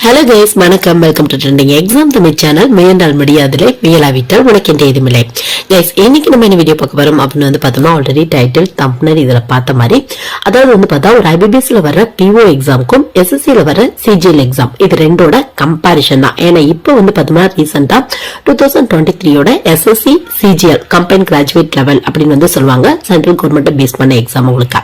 Hello guys, வணக்கம். Welcome to trending exam Tamil channel. முயன்றால் முடியாதலே முயலாவிட்டால் உனக்கு என்ற இதுமில்லை. கைஸ், இன்னைக்கு நம்ம என்ன வீடியோ பார்க்க வரோம் அப்படின்னு பார்த்தோம்னா, ஆல்ரெடி டைட்டில் தம்ப்நெயில் இதுல பார்த்த மாதிரி, அதாவது பார்த்தா ஒரு ஐபிபிஎஸ்ல வர பிஓ எக்ஸாமுக்கும் எஸ்எஸ்சில வர சிஜிஎல் எக்ஸாம் இது ரெண்டோட கம்பாரிசன் தான். ஏன்னா இப்போ பார்த்தோம்னா ரீசெண்டா 2023 SSC CGL combine graduate level அப்படின்னு சொல்லுவாங்க, சென்ட்ரல் கவர்மெண்ட் பேஸ் பண்ண எக்ஸாம் உங்களுக்கு.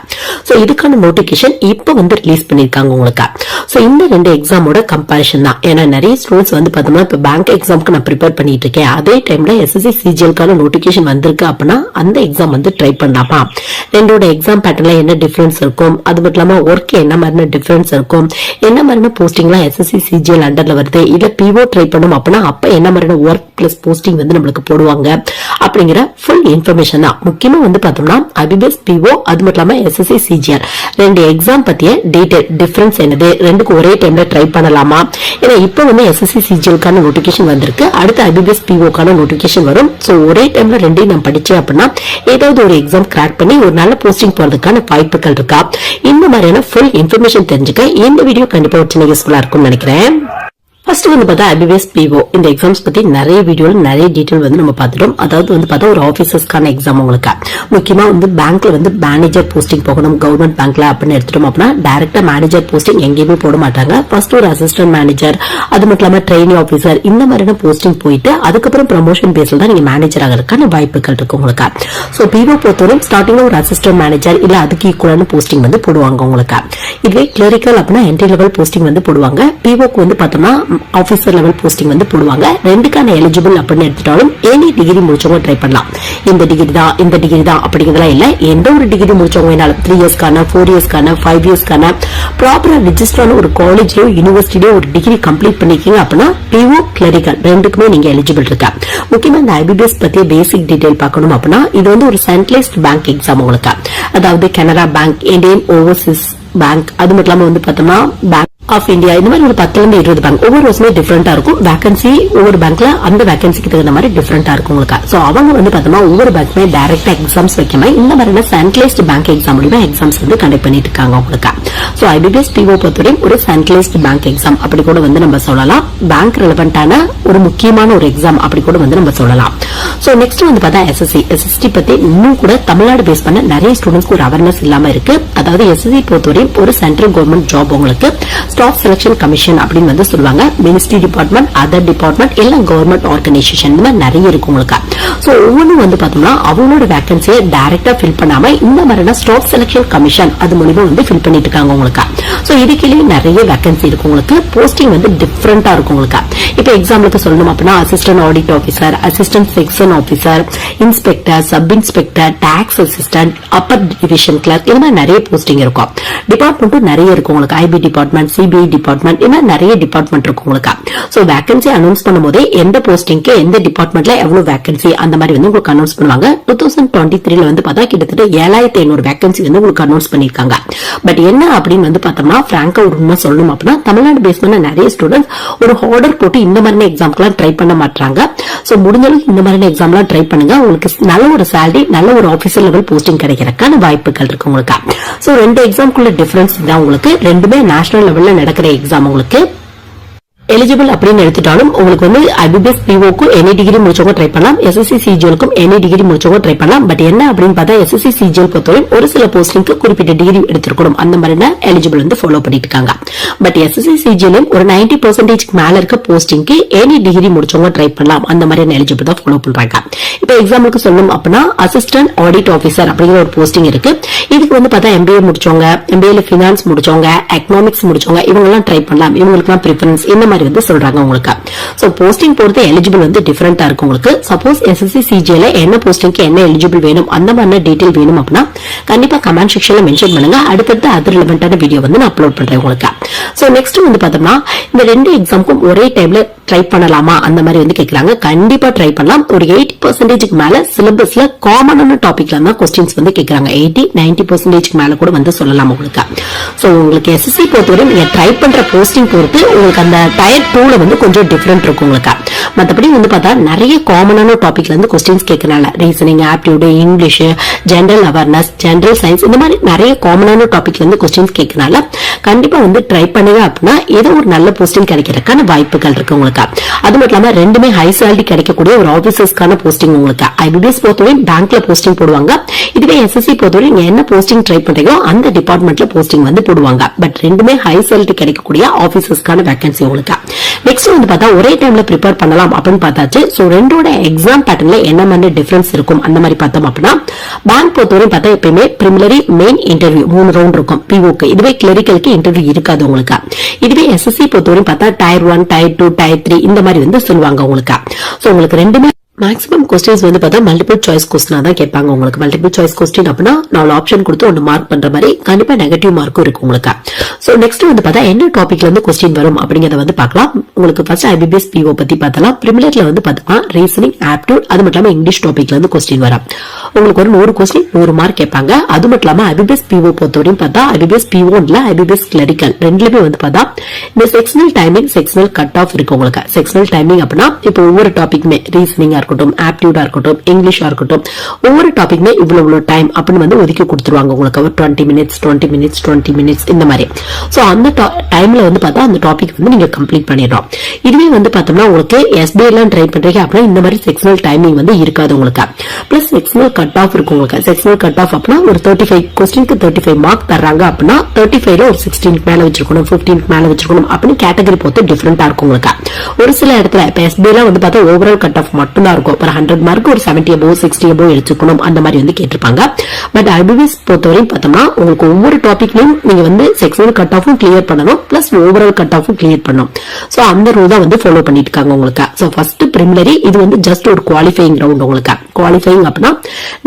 சோ இதுக்கான நோட்டிபிகேஷன் இப்போ ரிலீஸ் பண்ணிருக்காங்க உங்களுக்கு. சோ இந்த ரெண்டு எக்ஸாமோட கம்பாரிசன் தான். ஏன்னா நிறைய ஸ்டூடெண்ட்ஸ் பார்த்தோம்னா இப்ப பேங்க் எக்ஸாமுக்கு நான் ப்ரிப்பேர் பண்ணிட்டு இருக்கேன், அதே டைம்ல எஸ்எஸ்சி சிஜிஎல்கான நோட்டிபிகேஷன் வந்திருக்கு அப்படின்னா அந்த எக்ஸாம் ட்ரை பண்ணலாமா, ரெண்டோட எக்ஸாம் பேட்டர்ல என்ன டிஃபரன்ஸ் இருக்கும், அது மட்டும் இல்லாம ஒர்க் என்ன மாதிரி டிஃபரன்ஸ் இருக்கும், என்ன மாதிரி போஸ்டிங்லாம் எஸ்எஸ்சி சிஜிஎல் அண்டர்ல வருது, இல்ல பிஓ ட்ரை பண்ணும் அப்படின்னா அப்ப என்ன மாதிரி ஒர்க் பிளஸ் போஸ்டிங் நம்மளுக்கு போடுவாங்க அப்படிங்கிற ஃபுல் இன்ஃபர்மேஷன் தான். முக்கியமா பார்த்தோம்னா ஐபிபிஎஸ் பிஓ அது மட்டும் இல்லாம எஸ்எஸ்சி சிஜிஎல் ரெண்டு எக்ஸாம் பத்திய டீடைல் டிஃபரன்ஸ் என்னது, ரெண்டுக்கு ஒரே டைம்ல ட்ரை பண்ணலாமா. ஏன்னா இப்போ எஸ்எஸ்சி சிஜிஎல்கான நோட்டிபிகேஷன் வந்திருக்கு, அடுத்து ஐபிபிஎஸ் பிஓக்கான நோட்டிபிகேஷன் வரும். சோ ஒரே டைம்ல ரெண்டையும் நான் படிச்சேன் அப்படின்னா ஏதாவது ஒரு எக்ஸாம் கிராக் பண்ணி ஒரு நல்ல போஸ்டிங் போறதுக்கான வாய்ப்புகள் இருக்கா. இந்த மாதிரியான ஃபுல் இன்ஃபர்மேஷன் தெரிஞ்சுக்க இந்த வீடியோ கண்டிப்பா ஒரு சின்ன யூஸ்ஃபுல்லா இருக்கும்னு நினைக்கிறேன். ஃபர்ஸ்ட் பார்த்தா ஐபிபிஎஸ் பிஓ இந்த எக்ஸாம்ஸ் பத்தி நிறைய வீடியோல நிறைய டீடைல் நம்ம பார்த்துட்டோம். அதாவது பார்த்தா ஒரு ஆபீசர்ஸ்க்கான எக்ஸாம் உங்களுக்கு. முக்கியமா பேங்க்ல மேனேஜர் போஸ்டிங் போகணும் கவர்மெண்ட் பேங்க்ல அப்படின்னு எடுத்துட்டோம் அப்படின்னா டைரக்டா மேனேஜர் போஸ்டிங் எங்கேயுமே போட மாட்டாங்க. ஃபர்ஸ்ட் ஒரு அசிஸ்டன்ட் மேனேஜர், அது மட்டும் இல்லாம ட்ரெயினி ஆபீசர், இந்த மாதிரியான போஸ்டிங் போயிட்டு அதுக்கப்புறம் ப்ரமோஷன் பேஸ்ல தான் நீங்க மேனேஜர் ஆகிறதுக்கான வாய்ப்புகள் இருக்கு உங்களுக்கு. சோ பிஓ பொறுத்தவரை ஸ்டார்டிங்ல ஒரு அசிஸ்டன்ட் மேனேஜர் இல்ல அதுக்கு ஈக்குவலான போஸ்டிங் போடுவாங்க உங்களுக்கு. இதுவே கிளரிக்கல் அப்படின்னா என்ட்ரி லெவல் போஸ்டிங் போடுவாங்க. பிஓக்கு பார்த்தோம்னா ஆபீசர் லெவல் போஸ்டிங் போடுவாங்க. ரெண்டுக்கான எலிஜிபிள் அப்படின்னு எடுத்துட்டாலும் எனி டிகிரி முடிச்சவங்க ட்ரை பண்ணலாம். இந்த டிகிரி தான் அப்படிங்கிறதெல்லாம் இல்ல, எந்த ஒரு டிகிரி முடிச்சவங்க வேணாலும் 3 இயர்ஸ்க்கான 4 இயர்ஸ்க்கான 5 இயர்ஸ்க்கான ப்ராப்பரா ரிஜிஸ்டரான ஒரு காலேஜ்லயோ யூனிவர்சிட்டியோ ஒரு டிகிரி கம்ப்ளீட் பண்ணிருக்கீங்க அப்படின்னா பிஓ கிளரிக்கல் ரெண்டுக்குமே நீங்க எலிஜிபிள் இருக்கா. முக்கியமா இந்த ஐபிபிஎஸ் பத்திய பேசிக் டீடைல் பார்க்கணும் அப்படின்னா இது ஒரு சென்ட்ரலைஸ்ட் பேங்க் எக்ஸாம் உங்களுக்கு. அதாவது Canara bank, Indian Overseas bank, அது மட்டும் இல்லாம பார்த்தோம்னா பேங்க் ஆஃப் இந்தியா, இந்த மாதிரி ஒரு 10 இருந்து 20 பேங்க் ஒவ்வொரு வருஷமே டிஃபரெண்டா இருக்கும். வேகன்சி ஒவ்வொரு பேங்க்ல அந்த வேகன்சிக்கு தகுந்த மாதிரி டிஃபரெண்டா இருக்கும் உங்களுக்கு. சோ அவங்க பார்த்தோம்னா ஒவ்வொரு பேங்க்குமே டைரக்டா எக்ஸாம்ஸ் வைக்காம இந்த மாதிரியான சென்ட்ரலைஸ்ட் பேங்க் எக்ஸாம் மூலமா எக்ஸாம்ஸ் கண்டக்ட் பண்ணிட்டு இருக்காங்க உங்களுக்கு. சோ ஐபிபிஎஸ் பிஓ பொறுத்தவரை ஒரு சென்ட்ரலைஸ்ட் பேங்க் எக்ஸாம் அப்படி கூட நம்ம சொல்லலாம். பேங்க் ரெலவென்டான ஒரு முக்கியமான ஒரு எக்ஸாம் அப்படி கூட நம்ம சொல்லலாம். சோ நெக்ஸ்ட் பார்த்தா எஸ்எஸ்டி பத்தி இன்னும் கூட தமிழ்நாடு பேஸ் பண்ண நிறைய ஸ்டூடெண்ட்ஸ்க்கு ஒரு அவேர்னஸ் இல்லாம இருக்கு. அதாவது எஸ்எஸ்சி பொறுத்தவரை ஒரு சென்ட்ரல் கவர்மெண்ட் ஜாப் உங்களுக்கு. ஸ்டாஃப் செலக்ஷன் கமிஷன் அப்படின்னு சொல்லுவாங்க. மினிஸ்ட்ரி டிபார்ட்மெண்ட், அதர் டிபார்ட்மெண்ட், எல்லாம் கவர்மெண்ட் ஆர்கனைசேஷன் இந்த மாதிரி நிறைய இருக்கும் உங்களுக்கு. சோ ஒவ்வொன்றும் பார்த்தோம்னா அவங்களோட வேகன்சியை டைரக்டா ஃபில் பண்ணாம இந்த மாதிரியான ஸ்டாஃப் செலக்ஷன் கமிஷன் அது மூலமா ஃபில் பண்ணிட்டு இருக்காங்க உங்களுக்கு. சோ இதுக்குள்ளே நிறைய வேகன்சி இருக்கு உங்களுக்கு. போஸ்டிங் டிஃபரெண்டா இருக்கும் உங்களுக்கு. இப்ப எக்ஸாம்பிளுக்கு சொல்லணும் அப்படின்னா assistant audit officer, assistant section officer, inspector, sub inspector, tax assistant, upper division clerk, இந்த மாதிரி நிறைய போஸ்டிங் இருக்கும். டிபார்ட்மெண்ட்டும் நிறைய இருக்கும் உங்களுக்கு. ஐபி டிபார்ட்மெண்ட், சிபிஐ டிபார்ட்மெண்ட், இந்த மாதிரி நிறைய டிபார்ட்மெண்ட் இருக்கும் உங்களுக்கு. சோ வேகன்சி அனௌன்ஸ் பண்ணும்போதே எந்த போஸ்டிங்க்கு எந்த டிபார்ட்மெண்ட்ல எவ்வளவு வேகன்சி அந்த மாதிரி உங்களுக்கு அனௌன்ஸ் பண்ணுவாங்க. 2023 பார்த்தா கிட்டத்தட்ட 7500 வேகன்சி உங்களுக்கு அனௌன்ஸ் பண்ணிருக்காங்க. பட் என்ன அப்படின்னு பார்த்தோம்னா பிராங்கா ஒரு உண்மை சொல்லணும் அப்படின்னா தமிழ்நாடு பேஸ் பண்ண நிறைய ஸ்டூடெண்ட்ஸ் ஒரு ஆர்டர் போட்டு இந்த மாதிரி எக்ஸாம்க்கு ட்ரை பண்ண மாட்டாங்க. சோ முடிஞ்ச அளவுக்கு இந்த மாதிரி எக்ஸாம்லாம் ட்ரை பண்ணுங்க. உங்களுக்கு நல்ல ஒரு சேலரி, நல்ல ஒரு ஆபீசர் லெவல் போஸ்டிங் கிடைக்கிறதுக்கான வாய்ப்புகள் இருக்கு உங்களுக்கு. சோ ரெண்டு எக்ஸாம்க்குள்ள டிஃபரன்ஸ் தான் உங்களுக்கு. ரெண்டுமே நேஷனல் லெவல்ல நடக்கிற எக்ஸாம் உங்களுக்கு. எலிஜிபிள் அப்படின்னு எடுத்துட்டாலும் உங்களுக்கு ஐபிபிஎஸ் பிஓக்கு எனி டிகிரி முடிச்சவங்க ட்ரை பண்ணலாம், எஸ்எஸ்சி சிஜிஎலுக்கும் எனி டிகிரி முடிச்சவங்க ட்ரை பண்ணலாம். பட் என்ன அப்படின்னு பார்த்தா எஸ்எஸ்சி சிஜிஎல் பொறுத்தவரை ஒரு சில போஸ்டிங்க்கு குறிப்பிட்ட டிகிரி எடுத்துருக்கணும் அந்த மாதிரி எலிஜிபிள் ஃபாலோ பண்ணிட்டு இருக்காங்க. பட் எஸ்எஸ்சி சிஜிஎலும் ஒரு 90% மேல இருக்க போஸ்டிங்க்கு எனி டிகிரி முடிச்சவங்க ட்ரை பண்ணலாம் அந்த மாதிரி எலிஜிபிள் தான் ஃபாலோ பண்றாங்க. இப்ப எக்ஸாம்பிளுக்கு சொல்லணும் அப்படின்னா அசிஸ்டன்ட் ஆடிட் ஆபீசர் அப்படிங்கிற ஒரு போஸ்டிங் இருக்கு. இதுக்கு பார்த்தா எம்பிஏ முடிச்சவங்க, எம்பிஏல பினான்ஸ் முடிச்சவங்க, எக்கனாமிக்ஸ் முடிச்சவங்க இவங்க எல்லாம் ட்ரை பண்ணலாம். இவங்களுக்கு எல்லாம் பிரிஃபரன்ஸ் இந்த மாதிரி சொல்றாங்க உங்களுக்கு. சோ போஸ்டிங் பொறுத்து எலிஜிபிள் டிஃபரெண்டா இருக்கு உங்களுக்கு. சப்போஸ் எஸ்எஸ்சி சிஜிஎல என்ன போஸ்டிங்க்கு என்ன எலிஜிபிள் வேணும் அந்த மாதிரி டீடைல் வேணும் அப்படின்னா கண்டிப்பா கமெண்ட் செக்ஷன்ல மென்ஷன் பண்ணுங்க. அடுத்தடுத்து அது ரிலவென்டான வீடியோ நான் அப்லோட் பண்றேன் உங்களுக்கு. சோ நெக்ஸ்ட் பார்த்தோம்னா இந்த ரெண்டு எக்ஸாமுக்கும் ஒரே டைம்ல ட்ரை பண்ணலாமா அந்த மாதிரி கேக்குறாங்க. கண்டிப்பா ட்ரை பண்ணலாம். ஒரு 80% மேல சிலபஸ்ல காமனான டாபிக்ல தான் கொஸ்டின்ஸ் கேக்குறாங்க. 80-90% மேல கூட சொல்லலாம் உங்களுக்கு. சோ உங்களுக்கு எஸ்எஸ்சி பொறுத்தவரை நீங்க ட்ரை பண்ற போஸ்டிங் பொறுத்து உங்களுக்கு அந்த டயர் 2ல வந்து கொஞ்சம் டிஃபரெண்ட் இருக்கும் உங்களுக்கு. மற்றபடி வந்து பார்த்தா நிறைய காமனான டாபிக்ல இருந்து கொஸ்டின்ஸ் கேட்கறனால reasoning, aptitude, English, general awareness, general science இந்த மாதிரி நிறைய காமனான டாபிக்ல இருந்து கொஸ்டின்ஸ் கேட்கறனால கண்டிப்பா வந்து ட்ரை பண்ணுங்க அப்படின்னா ஏதோ ஒரு நல்ல போஸ்டிங் கிடைக்கிறதுக்கான வாய்ப்புகள் இருக்கு உங்களுக்கு. அது மட்டும் இல்லாம ரெண்டுமே ஹை சேலரி கிடைக்கக்கூடிய ஒரு ஆபீசர்ஸ்க்கான போஸ்டிங் உங்களுக்கு. ஐபிபிஎஸ் பொறுத்தவரை பேங்க்ல போஸ்டிங் போடுவாங்க. இதுவே எஸ்எஸ்சி பொறுத்தவரை நீங்க என்ன போஸ்டிங் ட்ரை பண்றீங்களோ அந்த டிபார்ட்மெண்ட்ல போஸ்டிங் வந்து போடுவாங்க. பட் ரெண்டுமே ஹை சேலரி கிடைக்கக்கூடிய ஆபீசர்ஸ்க்கான வேகன்சி உங்களுக்கு. நெக்ஸ்ட் வந்து பார்த்தா ஒரே டைம்ல ப்ரிப்பேர் பண்ணலாம் அப்படின்னு பார்த்தாச்சு. சோ ரெண்டோட எக்ஸாம் பேட்டர்ன்ல என்ன மாதிரி டிஃபரன்ஸ் இருக்கும் அந்த மாதிரி பார்த்தோம் அப்படின்னா பேங்க் பொறுத்தவரை பார்த்தா எப்பயுமே பிரிமினரி, மெயின் இன்டர்வியூ 3 ரவுண்ட் இருக்கும் பிஓக்கு. இதுவே கிளரிக்கலுக்கு இன்டர்வியூ இருக்காது உங்களுக்கு. இதுவே எஸ்எஸ்சி பொறுத்தவரை பார்த்தா டயர் 1, டயர் 2, டயர் 3 இந்த மாதிரி வந்து சொல்லுவாங்க உங்களுக்கு. சோ உங்களுக்கு ரெண்டுமே மேக்ஸிமம் கொஸ்டின்ஸ் வந்து பார்த்தா மல்டிபிள் சாய்ஸ் கொஸ்டினா தான் கேட்பாங்க உங்களுக்கு. மல்டிபிள் சாய்ஸ் கொஸ்டின் அப்படின்னா 4 ஆப்ஷன் கொடுத்து 1 மார்க் பண்ற மாதிரி கண்டிப்பா நெகட்டிவ் மார்க்கும் இருக்கு உங்களுக்கு. சோ நெக்ஸ்ட் வந்து பார்த்தா என்ன டாபிக்ல இருந்து கொஸ்டின் வரும் அப்படிங்கறத வந்து பார்க்கலாம். உங்களுக்கு ஃபர்ஸ்ட் ஐபிபிஎஸ் பிஓ பத்தி பார்த்தலாம். பிரிமினரில வந்து பார்த்தா ரீசனிங், ஆப்டிடியூட் அது மட்டும் இல்லாம இங்கிலீஷ் டாபிக்ல இருந்து கொஸ்டின் வரும். உங்களுக்கு ஒரு 100 கொஸ்டின் 100 மார்க் கேட்பாங்க. அது மட்டும் இல்லாம ஐபிபிஎஸ் பிஓ பொறுத்தவரையும் பார்த்தா ஐபிபிஎஸ் பிஓ இல்ல ஐபிபிஎஸ் கிளரிக்கல் ரெண்டுலயுமே வந்து பார்த்தா இந்த sectional timing, sectional cut off இருக்கு உங்களுக்கு. செக்ஷனல் டைமிங் அப்படின்னா இப்போ ஒவ்வொரு டாபிக்குமே ரீசனிங்கா இருக்கட்டும், ஆப்டிடியூடா இருக்கட்டும், இங்கிலீஷா இருக்கட்டும், ஒவ்வொரு டாபிக்குமே இவ்வளவு டைம் அப்படின்னு வந்து ஒதுக்கி கொடுத்துருவாங்க உங்களுக்கு. ஒரு 20 மினிட்ஸ் 20 மினிட்ஸ் 20 மினிட்ஸ் இந்த மாதிரி. சோ அந்த டைம்ல வந்து பார்த்தா அந்த டாபிக் வந்து நீங்க கம்ப்ளீட் பண்ணிடுறோம். இதுவே வந்து பார்த்தோம்னா உங்களுக்கு எஸ்பிஐ எல்லாம் ட்ரை பண்றீங்க அப்படின்னா இந்த மாதிரி செக்ஷனல் டைமிங் வந்து இருக்காது உங்களுக்கு. பிளஸ் செக்ஷனல் கட் ஆஃப் இருக்கும் உங்களுக்கு. செக்ஷனல் கட் ஆஃப் அப்படின்னா ஒரு 35 கொஸ்டினுக்கு 35 மார்க் தர்றாங்க அப்படின்னா 35ல ஒரு 16 மேல வச்சிருக்கணும், 15 மேல வச்சிருக்கணும் அப்படின்னு கேட்டகரி பொறுத்து டிஃபரெண்டா இருக்கும் உங்களுக்கு. ஒரு சில இடத்துல இப்ப எஸ்பிஐ எல்லாம் வந்து பார்த்தா ஓவரால் கட் ஆஃப் மட்டும் தான் இருக்கும். 100 மார்க் ஒரு 70 above 60 above எடுத்துக்கணும் அந்த மாதிரி வந்து கேட்டிருப்பாங்க. பட் ஐபிபிஎஸ் பொறுத்தவரையும் பார்த்தோம்னா உங்களுக்கு ஒவ்வொரு டாபிக்லயும் நீங்க வந்து செக்ஷனல் கட் ஆஃபும் கிளியர் பண்ணணும், பிளஸ் ஓவரால் கட் ஆஃபும் கிளியர் பண்ணணும். சோ அந்த ரூல் தான் வந்து ஃபாலோ பண்ணிட்டு இருக்காங்க உங்களுக்கு. சோ ஃபர்ஸ்ட் பிரிமினரி இது வந்து ஜஸ்ட் ஒரு குவாலிஃபைங் ரவுண்ட் உங்களுக்கு. குவாலிஃபைங் அப்படின்னா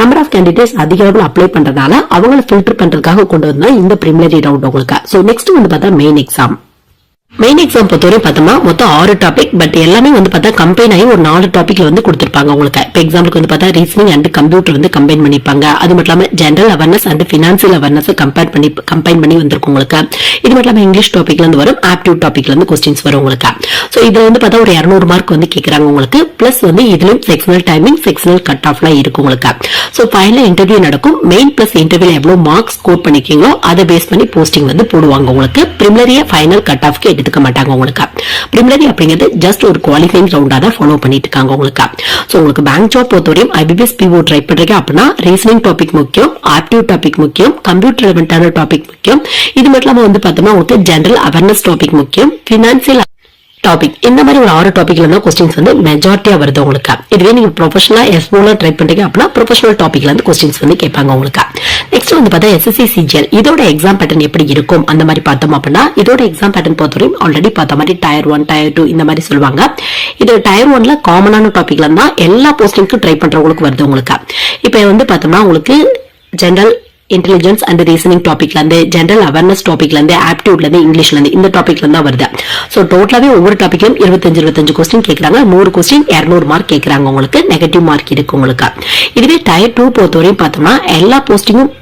நம்பர் ஆஃப் கேண்டிடேட்ஸ் அதிக அளவில் அப்ளை பண்றதுனால அவங்களை ஃபில்டர் பண்றதுக்காக கொண்டு வந்தா இந்த பிரிமினரி ரவுண்ட் உங்களுக்கு. சோ நெக்ஸ்ட் வந்து பார்த்தா மெயின் எக்ஸாம். மெயின் எக்ஸாம் பொறுத்தவரை பார்த்தோம்னா மொத்தம் 6 டாபிக். பட் எல்லாமே வந்து பார்த்தா கம்பைன் ஆகி ஒரு 4 டாபிக்ல வந்து கொடுத்திருப்பாங்க உங்களுக்கு. இப்போ எக்ஸாம்பிளுக்கு வந்து பார்த்தா ரீசனிங் அண்ட் கம்ப்யூட்டர் வந்து கம்பைன் பண்ணிப்பாங்க. அது மட்டும் இல்லாம general awareness and financial awareness combine பண்ணி வந்திருக்கும் உங்களுக்கு. இது மட்டும் இல்லாம இங்கிலீஷ் டாபிக்ல இருந்து வரும், ஆப்டிடியூட் டாபிக்ல இருந்து கொஸ்டின்ஸ் வரும் உங்களுக்கு. சோ இதுல வந்து பார்த்தா ஒரு 200 மார்க் வந்து கேட்கறாங்க உங்களுக்கு. பிளஸ் வந்து இதுலயும் செக்ஷனல் டைமிங், செக்ஷனல் கட் ஆஃப்லாம் இருக்கும் உங்களுக்கு. சோ ஃபைனல் இன்டர்வியூ நடக்கும். மெயின் பிளஸ் இன்டர்வியூல எவ்வளவு மார்க் ஸ்கோர் பண்ணிருக்கீங்களோ அதை பேஸ் பண்ணி போஸ்டிங் வந்து போடுவாங்க உங்களுக்கு. பிரிமினரியா ஃபைனல் கட் ஆஃப்க்கு எடுத்துக்க மாட்டாங்க உங்களுக்கு. பிரிமினரி அப்படிங்கிறது ஜஸ்ட் ஒரு குவாலிஃபைங் ரவுண்டா தான் ஃபாலோ பண்ணிட்டு இருக்காங்க உங்களுக்கு. சோ உங்களுக்கு பேங்க் ஜாப் பொறுத்தவரையும் ஐபிபிஎஸ் பிஓ ட்ரை பண்றீங்க அப்படின்னா ரீசனிங் டாபிக் முக்கியம், ஆப்டிடியூட் டாபிக் முக்கியம், கம்ப்யூட்டர் ரிலேட்டடான டாபிக் முக்கியம். இது மட்டும் இல்லாம வந்து பார்த்தோம்னா உங்களுக்கு ஜெனரல் அவேர்னஸ் டாபிக் முக்கியம், பினான்சியல் டாபிக் இந்த மாதிரி ஒரு 6 டாபிக்ல தான் கொஸ்டின்ஸ் வந்து மெஜாரிட்டியா வருது உங்களுக்கு. இதுவே நீங்க ப்ரொஃபஷனலா எஸ்ஓல ட்ரை பண்றீங்க அப்படின்னா ப்ரொஃபஷனல் டாபிக்ல இருந்து கொஸ்டின்ஸ் வந்து கேட்பாங்க உங்களுக்கு. நெக்ஸ்ட் வந்து பார்த்தா எஸ்எஸ்சி சிஜிஎல் இதோட எக்ஸாம் பேட்டர்ன் எப்படி இருக்கும் அந்த மாதிரி பார்த்தோம் அப்படின்னா இதோட எக்ஸாம் பேட்டர்ன் பொறுத்தவரையும் ஆல்ரெடி பார்த்த மாதிரி டயர் 1, டயர் 2 இந்த மாதிரி சொல்லுவாங்க. இது டயர் 1ல காமனான டாபிக்ல இருந்தா எல்லா போஸ்டிங்க்கும் ட்ரை பண்றவங்களுக்கு வருது உங்களுக்கு. இப்ப வந்து பார்த்தோம்னா உங்களுக்கு ஜெனரல் இன்டெலிஜென்ஸ் அண்ட் ரீசனிங் டாபிக்ல இருந்து, ஜெனரல் அவேர்னஸ் டாபிக்ல இருந்து, ஆப்டிடியூட்ல இருந்து, இங்கிலீஷ்ல இருந்து இந்த டாபிக்ல இருந்தா வருது. சோ டோட்டலாவே ஒவ்வொரு டாபிக்லயும் 25 கொஸ்டின் கேட்கறாங்க. 100 கொஸ்டின் 200 மார்க் கேட்கறாங்க உங்களுக்கு. நெகட்டிவ் மார்க் இருக்கு உங்களுக்கு. இதுவே டயர் 2 பொறுத்தவரையும் பார்த்தோம்னா எல்லா போஸ்டிங்கும்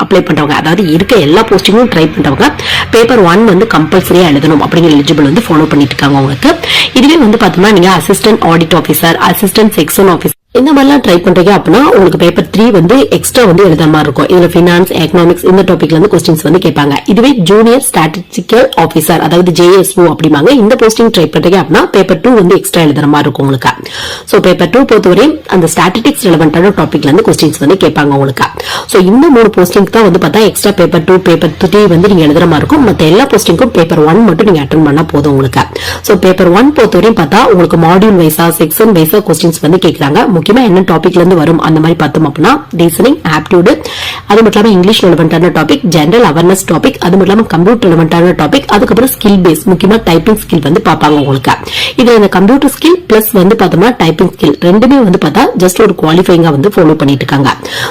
அப்ளை பண்றவங்க, அதாவது இருக்க எல்லா போஸ்டிங்கும் ட்ரை பண்றவங்க பேப்பர் 1 வந்து கம்பல்சரியா எழுதணும் அப்படிங்கிற எலிஜிபிள் வந்து ஃபாலோ பண்ணிட்டு இருக்காங்க உங்களுக்கு. இதுவே வந்து பார்த்தோம்னா நீங்க assistant audit officer, assistant section officer இந்த மாதிரிலாம் ட்ரை பண்றீங்க அப்படின்னா உங்களுக்கு பேப்பர் 3 வந்து எக்ஸ்ட்ரா வந்து எழுதுற மாதிரி இருக்கும். இதுல பினான்ஸ், எக்கனாமிக்ஸ் இந்த டாபிக்ல இருந்து கொஸ்டின்ஸ் வந்து கேட்பாங்க. இதுவே ஜூனியர் ஸ்டாட்டிஸ்டிக்கல் ஆஃபீஸர் அதாவது ஜேஎஸ்ஓ அப்படிம்பாங்க. இந்த போஸ்டிங் ட்ரை பண்றீங்க அப்படின்னா பேப்பர் 2 வந்து எக்ஸ்ட்ரா எழுதுற மாதிரி இருக்கும் உங்களுக்கு. சோ பேப்பர் 2 பொறுத்தவரையும் அந்த ஸ்டாட்டிஸ்டிக்ஸ் ரெலவென்டான டாபிக்ல இருந்து கொஸ்டின்ஸ் வந்து கேட்பாங்க உங்களுக்கு. சோ இந்த 3 போஸ்டிங் தான் வந்து பார்த்தா எக்ஸ்ட்ரா பேப்பர் 2, பேப்பர் 3 வந்து நீங்க எழுதுற மாதிரி இருக்கும். மத்த எல்லா போஸ்டிங்கும் பேப்பர் 1 மட்டும் நீங்க அட்டெண்ட் பண்ணா போதும் உங்களுக்கு. சோ பேப்பர் 1 பொறுத்தவரையும் பார்த்தா உங்களுக்கு மாடியூல் வைஸா, செக்ஷன் வைஸா கொஸ்டின்ஸ் வந்து கேட்கறாங்க. முக்கியமா என்ன டாபிக்ல இருந்து வரும் அந்த மாதிரி பார்த்தோம் அப்படின்னா ரீசனிங், ஆப்டிடியூட் அது மட்டும் இல்லாம இங்கிலீஷ் ரெலவென்டான டாபிக், ஜெனரல் அவேர்னஸ் டாபிக், அது மட்டும் இல்லாம கம்ப்யூட்டர் ரெலவென்டான டாபிக், அதுக்கப்புறம் ஸ்கில் பேஸ் முக்கியமா டைப்பிங் ஸ்கில் வந்து பார்ப்பாங்க உங்களுக்கு. இதுல இந்த கம்ப்யூட்டர் ஸ்கில் பிளஸ் வந்து பார்த்தோம்னா டைப்பிங் ஸ்கில் ரெண்டுமே வந்து பார்த்தா ஜஸ்ட் ஒரு குவாலிஃபைங்கா வந்து ஃபாலோ பண்ணிட்டு இருக்காங்க.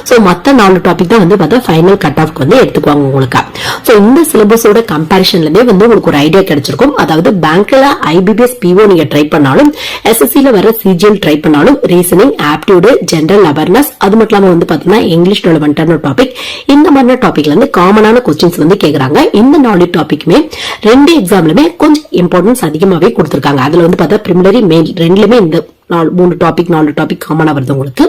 சோ மத்த 4 டாபிக் தான் வந்து பார்த்தா ஃபைனல் கட் ஆஃப்க்கு வந்து எடுத்துக்குவாங்க உங்களுக்கு. சோ இந்த சிலபஸோட கம்பேரிஷன்லயே வந்து உங்களுக்கு ஒரு ஐடியா கிடைச்சிருக்கும். அதாவது பேங்க்ல IBPS PO நீங்க ட்ரை பண்ணாலும், SSCல வர CGL ட்ரை பண்ணாலும், ரீசனிங், ஆப்டிடியூட், ஜெனரல் அவேர்னஸ், அது மட்டும் இல்லாம வந்து பார்த்தோம்னா இங்கிலீஷ் ரெலவென்டான டாபிக், இந்த மாதிரி டாபிக்ல இருந்து காமனான கொஸ்டின்ஸ் வந்து கேக்குறாங்க. இந்த 4 டாபிக்குமே 2 எக்ஸாம்லயுமே கொஞ்சம் இம்பார்ட்டன்ஸ் அதிகமாவே கொடுத்திருக்காங்க. அதுல வந்து பார்த்தா பிரிமினரி மெயின் ரெண்டுலயுமே இந்த 4 டாபிக் காமனா வருது உங்களுக்கு.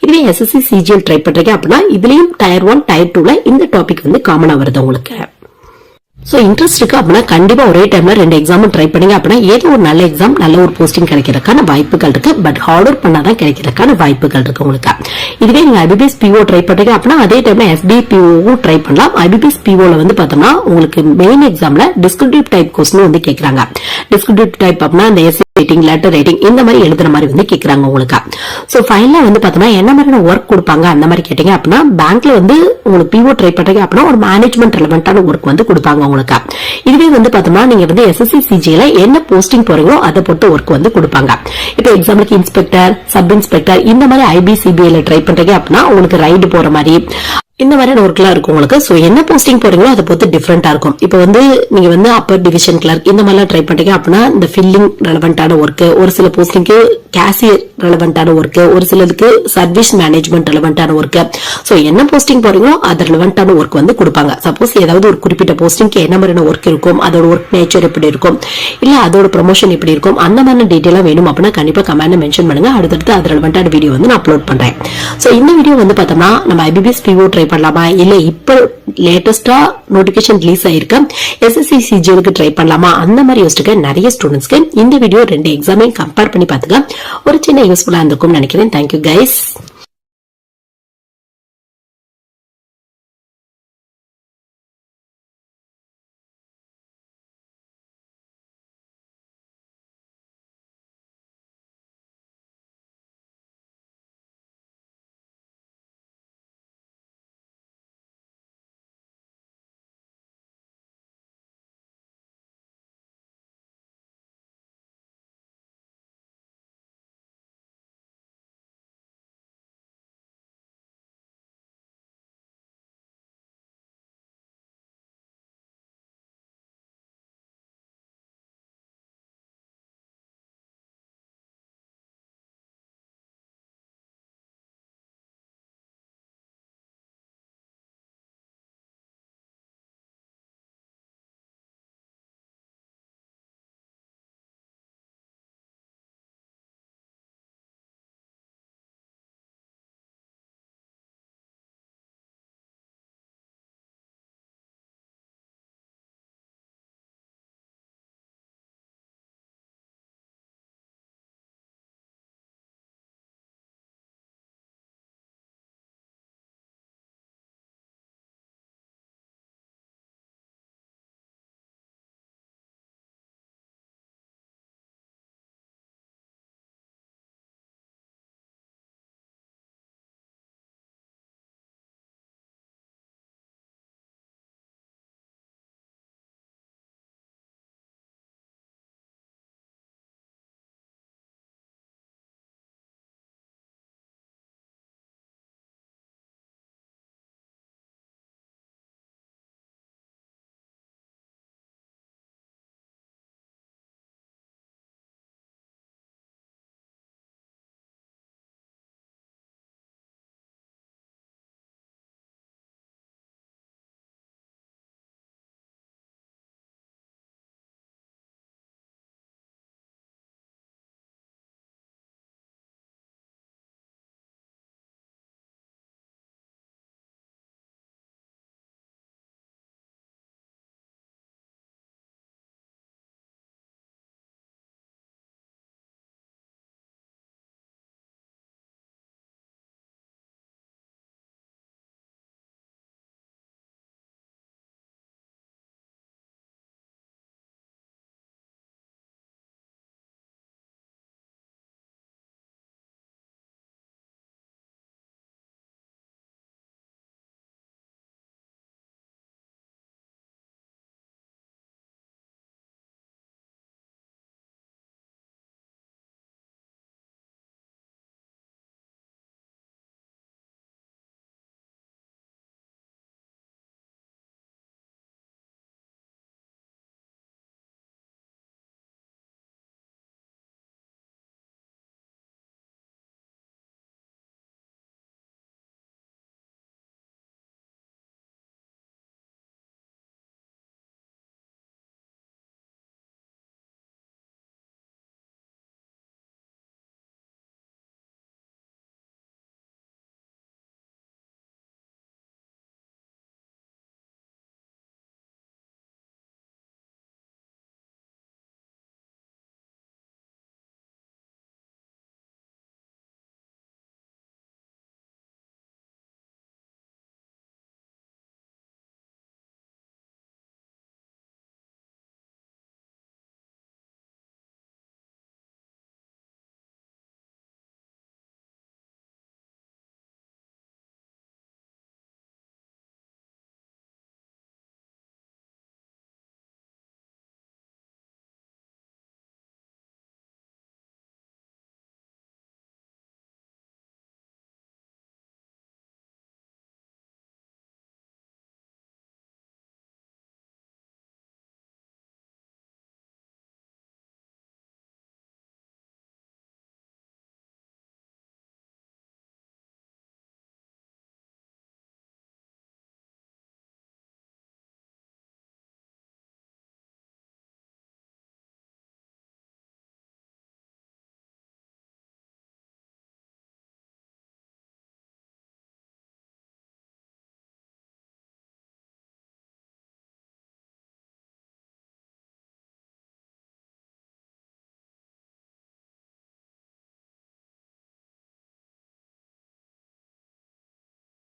இதுவே SSC CGL ட்ரை பண்றீங்க அப்படின்னா இதுலயும் டயர் 1 டயர் 2ல இந்த டாபிக் வந்து காமனா வருது உங்களுக்கு. சோ இன்ட்ரெஸ்ட் இருக்கு அப்படின்னா கண்டிப்பா ஒரே டைம்ல 2 எக்ஸாமும் ட்ரை பண்ணீங்க அப்படின்னா ஏதோ ஒரு நல்ல எக்ஸாம் நல்ல ஒரு போஸ்டிங் கிடைக்கிறதுக்கான வாய்ப்புகள் இருக்கு. பட் ஹார்ட் ஒர்க் பண்ணாதான் கிடைக்கிறதுக்கான வாய்ப்புகள் இருக்கு உங்களுக்கு. இதுவே நீங்க IBPS PO ட்ரை பண்றீங்க அப்படின்னா அதே டைம்ல SBPO ட்ரை பண்ணலாம். IBPS PO ல வந்து பார்த்தோம்னா உங்களுக்கு மெயின் எக்ஸாம்ல டிஸ்கிரிப்டிவ் டைப் கொஸ்டின் வந்து கேக்குறாங்க. டிஸ்கிரிப்டிவ் டைப் அப்படின்னா அந்த ரேட்டிங், லெட்டர் ரைட்டிங் இந்த மாதிரி எழுதுற மாதிரி வந்து கேக்குறாங்க உங்களுக்கு. சோ ஃபைனலா வந்து பார்த்தோம்னா என்ன மாதிரியான ஒர்க் கொடுப்பாங்க அந்த மாதிரி கேட்டீங்க அப்படின்னா பேங்க்ல வந்து உங்களுக்கு PO ட்ரை பண்றீங்க அப்படின்னா ஒரு மேனேஜ்மெண்ட் ரெலவென்டான ஒர்க் வந்து கொடுப்பாங்க உங்களுக்கு. இதுவே வந்து பார்த்தோம்னா நீங்க வந்து SSC CGL என்ன போஸ்டிங் போறீங்களோ அதை பொறுத்த ஒர்க் வந்து கொடுப்பாங்க. இப்போ எக்ஸாம்பிளுக்கு இன்ஸ்பெக்டர், சப் இன்ஸ்பெக்டர் இந்த மாதிரி IBCBL ட்ரை பண்றீங்க அப்படின்னா உங்களுக்கு ரைடு போற மாதிரி இந்த மாதிரியான ஒர்க்லாம் இருக்கும் உங்களுக்கு. சோ என்ன போஸ்டிங் போறீங்களோ அதை பொறுத்து டிஃபரெண்டா இருக்கும். இப்போ வந்து நீங்க வந்து அப்பர் டிவிஷன் கிளர்க் இந்த மாதிரிலாம் ட்ரை பண்றீங்க அப்படின்னா இந்த ஃபில்லிங் ரெலவென்டான ஒர்க், ஒரு சில போஸ்டிங்க்கு கேசியர் ரெலவென்டான ஒர்க், ஒரு சிலருக்கு சர்வீஸ் மேனேஜ்மெண்ட் ரெலவென்டான ஒர்க். சோ என்ன போஸ்டிங் போறீங்களோ அது ரெலவென்டான ஒர்க் வந்து கொடுப்பாங்க. சப்போஸ் ஏதாவது ஒரு குறிப்பிட்ட போஸ்டிங்க்கு என்ன மாதிரியான ஒர்க் இருக்கும், அதோட ஒர்க் நேச்சர் எப்படி இருக்கும், இல்ல அதோட ப்ரமோஷன் எப்படி இருக்கும், அந்த மாதிரி டீடைலா வேணும் அப்படின்னா கண்டிப்பா கமெண்ட்ல மென்ஷன் பண்ணுங்க. அடுத்தடுத்து அது ரெலவென்டான வீடியோ வந்து நான் அப்லோட் பண்றேன். சோ இந்த வீடியோ வந்து பார்த்தோம்னா நம்ம IBPS PO ட்ரை பண்ணலாமா, இல்ல இப்ப லேட்டஸ்டா நோட்டிபிகேஷன் ரிலீஸ் ஆயிருக்க SSC CGL க்கு ட்ரை பண்ணலாமா அந்த மாதிரி யோசிச்சுக்க நிறைய ஸ்டூடெண்ட்ஸ்க்கு இந்த வீடியோ 2 எக்ஸாமையும் கம்பேர் பண்ணி பாத்துக்க ஒரு சின்ன யூஸ்ஃபுல்லா இருந்திருக்கும் நினைக்கிறேன். Thank you guys.